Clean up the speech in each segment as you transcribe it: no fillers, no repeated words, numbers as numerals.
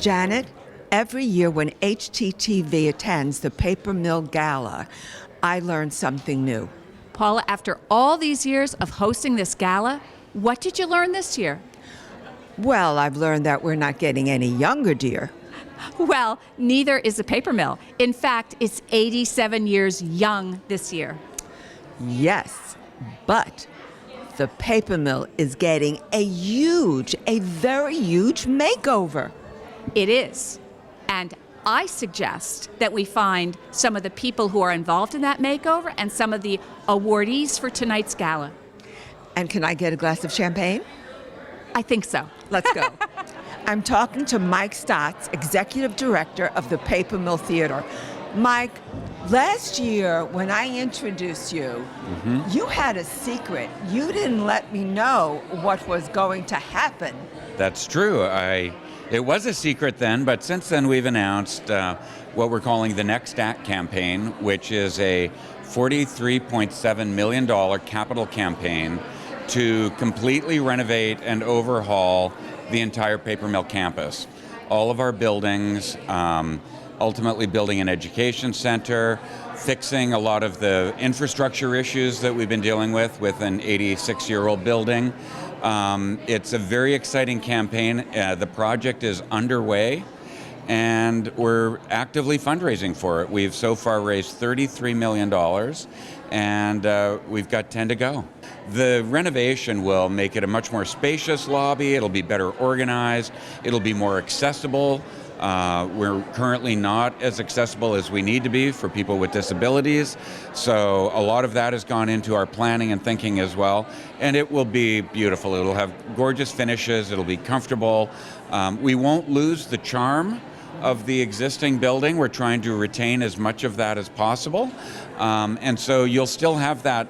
Janet, every year when HTTV attends the Paper Mill Gala, I learn something new. Paula, after all these years of hosting this gala, what did you learn this year? Well, I've learned that we're not getting any younger, dear. Well, neither is the paper mill. In fact, it's 87 years young this year. Yes, but the paper mill is getting a very huge makeover. It is. And I suggest that we find some of the people who are involved in that makeover and some of the awardees for tonight's gala. And can I get a glass of champagne? I think so. Let's go. I'm talking to Mike Stotts, Executive Director of the Paper Mill Theater. Mike, last year when I introduced you, you had a secret. You didn't let me know what was going to happen. That's true. It was a secret then, but since then we've announced what we're calling the Next Act campaign, which is a $43.7 million capital campaign to completely renovate and overhaul the entire paper mill campus. All of our buildings, ultimately building an education center, fixing a lot of the infrastructure issues that we've been dealing with an 86-year-old building. It's a very exciting campaign. The project is underway, and we're actively fundraising for it. We've so far raised $33 million, and we've got 10 to go. The renovation will make it a much more spacious lobby. It'll be better organized. It'll be more accessible. We're currently not as accessible as we need to be for people with disabilities. So a lot of that has gone into our planning and thinking as well. And it will be beautiful. It'll have gorgeous finishes. It'll be comfortable. We won't lose the charm of the existing building. We're trying to retain as much of that as possible. And so you'll still have that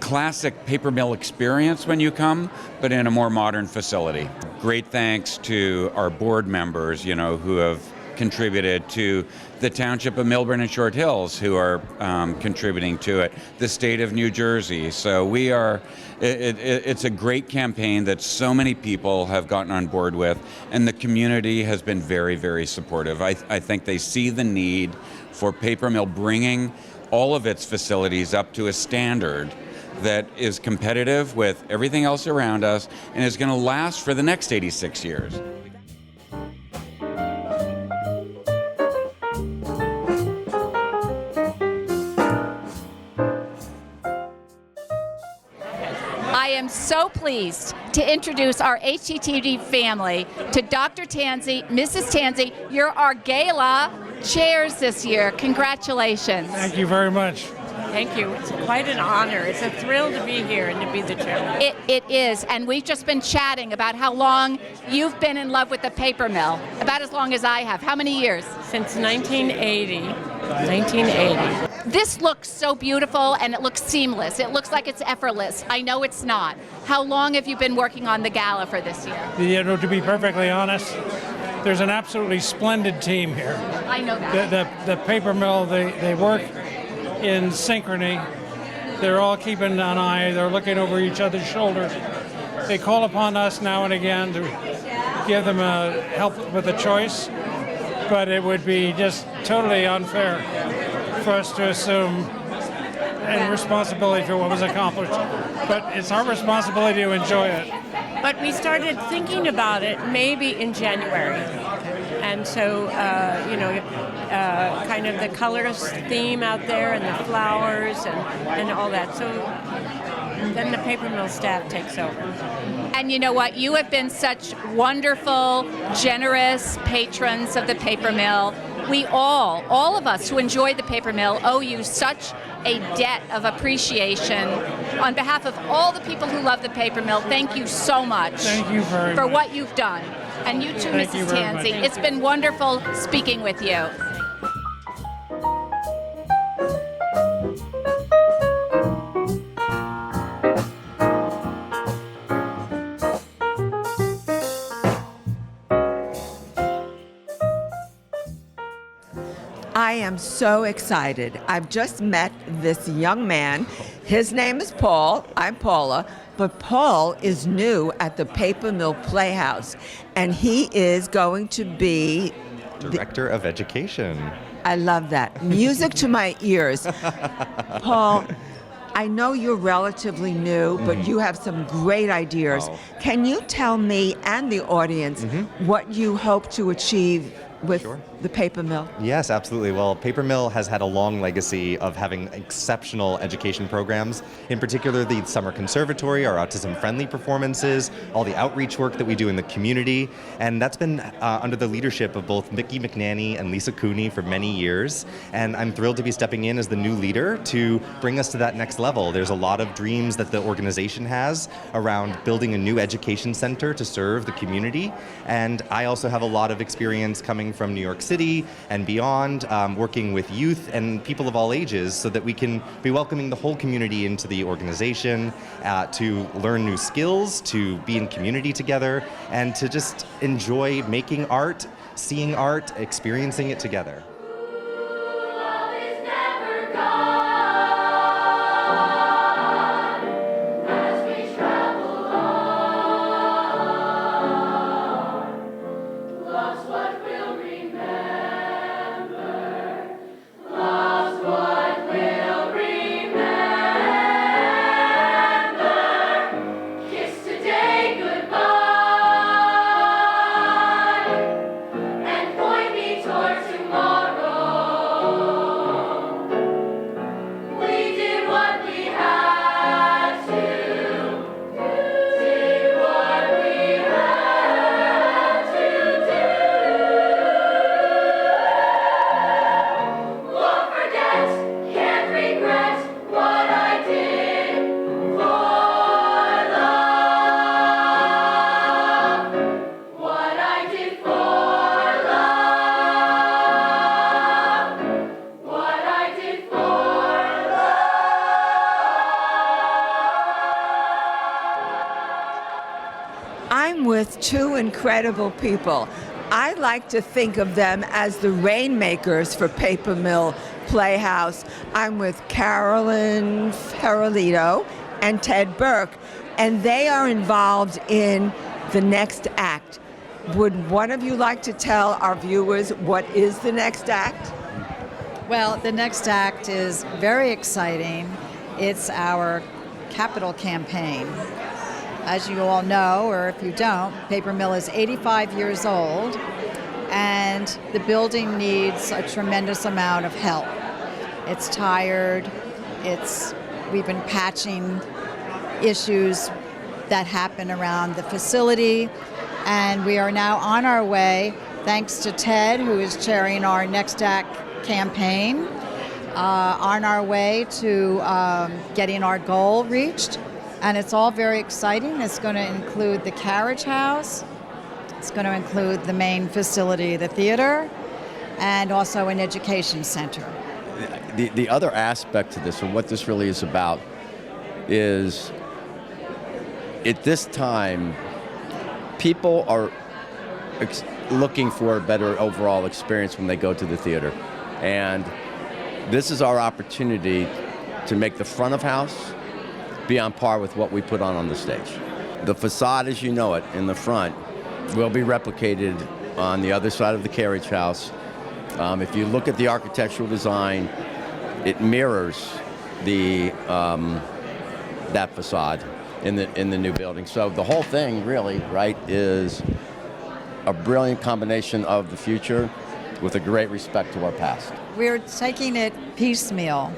classic paper mill experience when you come, but in a more modern facility. Great thanks to our board members, who have contributed, to the Township of Millburn and Short Hills, who are contributing to it, the state of New Jersey. So it's a great campaign that so many people have gotten on board with, and the community has been very, very supportive. I think they see the need for paper mill bringing all of its facilities up to a standard that is competitive with everything else around us and is going to last for the next 86 years. I am so pleased to introduce our HTTV family to Dr. Tansey, Mrs. Tansey. You're our gala chairs this year. Congratulations. Thank you very much. Thank you. It's quite an honor. It's a thrill to be here and to be the chairman. It is, and we've just been chatting about how long you've been in love with the paper mill. About as long as I have. How many years? Since 1980. 1980. This looks so beautiful and it looks seamless. It looks like it's effortless. I know it's not. How long have you been working on the gala for this year? To be perfectly honest, there's an absolutely splendid team here. I know that. The paper mill, they work in synchrony. They're all keeping an eye. They're looking over each other's shoulders. They call upon us now and again to give them help with a choice, but it would be just totally unfair for us to assume any responsibility for what was accomplished. But it's our responsibility to enjoy it. But we started thinking about it maybe in January. And so, kind of the colors theme out there and the flowers and all that. So then the paper mill staff takes over. And you know what? You have been such wonderful, generous patrons of the paper mill. We all of us who enjoy the paper mill owe you such a debt of appreciation. On behalf of all the people who love the paper mill, thank you so much. Thank you very much. For what you've done. And you too, Thank you Mrs. very Tansey. much. It's been wonderful speaking with you. I am so excited. I've just met this young man. His name is Paul. I'm Paula. But Paul is new at the Paper Mill Playhouse, and he is going to be Director of Education. I love that. Music to my ears. Paul, I know you're relatively new, but you have some great ideas. Oh. Can you tell me and the audience what you hope to achieve with Sure. the Paper Mill? Yes, absolutely. Well, Paper Mill has had a long legacy of having exceptional education programs, in particular the Summer Conservatory, our autism-friendly performances, all the outreach work that we do in the community, and that's been under the leadership of both Mickey McNanny and Lisa Cooney for many years, and I'm thrilled to be stepping in as the new leader to bring us to that next level. There's a lot of dreams that the organization has around building a new education center to serve the community, and I also have a lot of experience coming from New York City and beyond, working with youth and people of all ages so that we can be welcoming the whole community into the organization to learn new skills, to be in community together, and to just enjoy making art, seeing art, experiencing it together. I'm with two incredible people. I like to think of them as the rainmakers for Paper Mill Playhouse. I'm with Carolyn Ferralito and Ted Burke, and they are involved in the next act. Would one of you like to tell our viewers what is the next act? Well, the next act is very exciting. It's our capital campaign. As you all know, or if you don't, Paper Mill is 85 years old, and the building needs a tremendous amount of help. It's tired. We've been patching issues that happen around the facility, and we are now on our way, thanks to Ted, who is chairing our Next Act campaign, on our way to getting our goal reached. And it's all very exciting. It's going to include the carriage house. It's going to include the main facility, the theater, and also an education center. The other aspect to this, and what this really is about, is at this time, people are looking for a better overall experience when they go to the theater. And this is our opportunity to make the front of house be on par with what we put on the stage. The facade as you know it in the front will be replicated on the other side of the carriage house. If you look at the architectural design, it mirrors that facade in the new building. So the whole thing really, right, is a brilliant combination of the future with a great respect to our past. We're taking it piecemeal.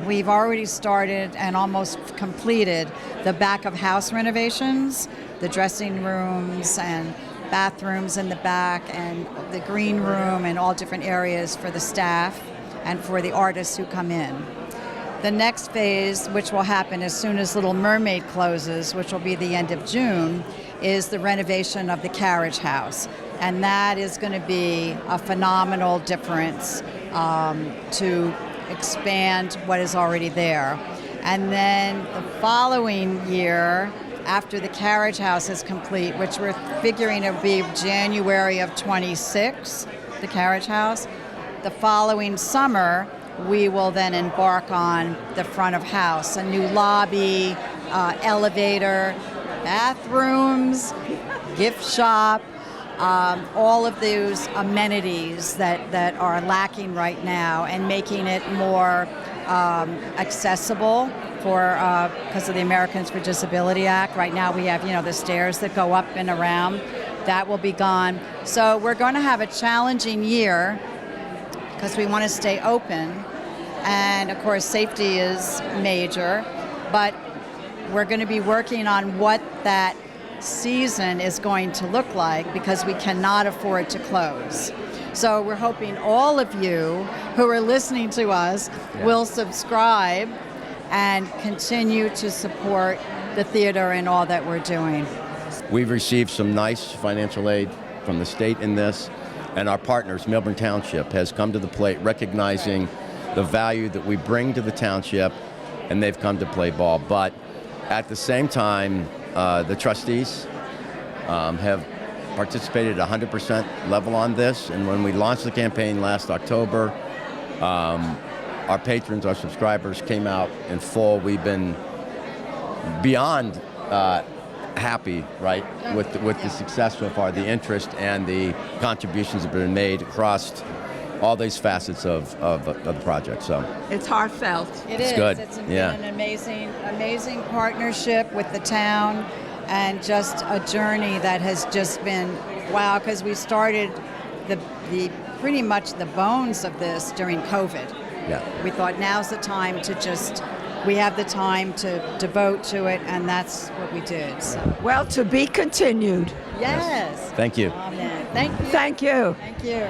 We've already started and almost completed the back of house renovations, the dressing rooms and bathrooms in the back and the green room and all different areas for the staff and for the artists who come in. The next phase, which will happen as soon as Little Mermaid closes, which will be the end of June, is the renovation of the carriage house. And that is going to be a phenomenal difference to expand what is already there. And then the following year, after the carriage house is complete, which we're figuring it will be January of 26, the carriage house, the following summer, we will then embark on the front of house, a new lobby, elevator, bathrooms, gift shop, all of those amenities that are lacking right now, and making it more accessible for because of the Americans with Disability Act. Right now we have, the stairs that go up and around. That will be gone. So we're going to have a challenging year because we want to stay open. And of course, safety is major, but we're going to be working on what that season is going to look like because we cannot afford to close. So we're hoping all of you who are listening to us will subscribe and continue to support the theater and all that we're doing. We've received some nice financial aid from the state in this, and our partners, Melbourne Township, has come to the plate recognizing the value that we bring to the township, and they've come to play ball. But at the same time, the trustees have participated at 100% level on this, and when we launched the campaign last October, our patrons, our subscribers came out in full. We've been beyond happy, right, with the success so far, the interest and the contributions that have been made across all these facets of the project. So It's heartfelt. It's good. It's been Yeah. an amazing partnership with the town, and just a journey that has just been wow. Because we started the pretty much the bones of this during COVID. yeah. We thought now's the time to we have the time to devote to it, and that's what we did. So, Well, to be continued. yes. Thank you. Amen. Thank you. Thank you. Thank you.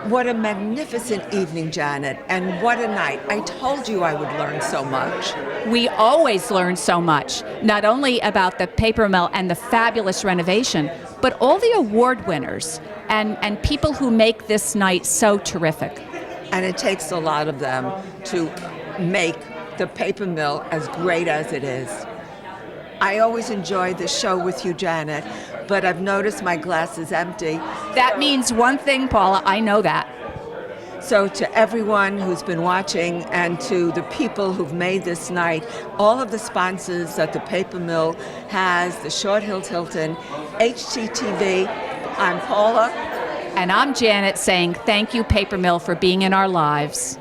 What a magnificent evening, Janet, and what a night. I told you I would learn so much. We always learn so much, not only about the paper mill and the fabulous renovation, but all the award winners and people who make this night so terrific. And it takes a lot of them to make the paper mill as great as it is. I always enjoy the show with you, Janet, but I've noticed my glass is empty. That means one thing, Paula, I know that. So to everyone who's been watching and to the people who've made this night, all of the sponsors that the paper mill has, the Short Hills Hilton, HTTV, I'm Paula. And I'm Janet saying thank you, Paper Mill, for being in our lives.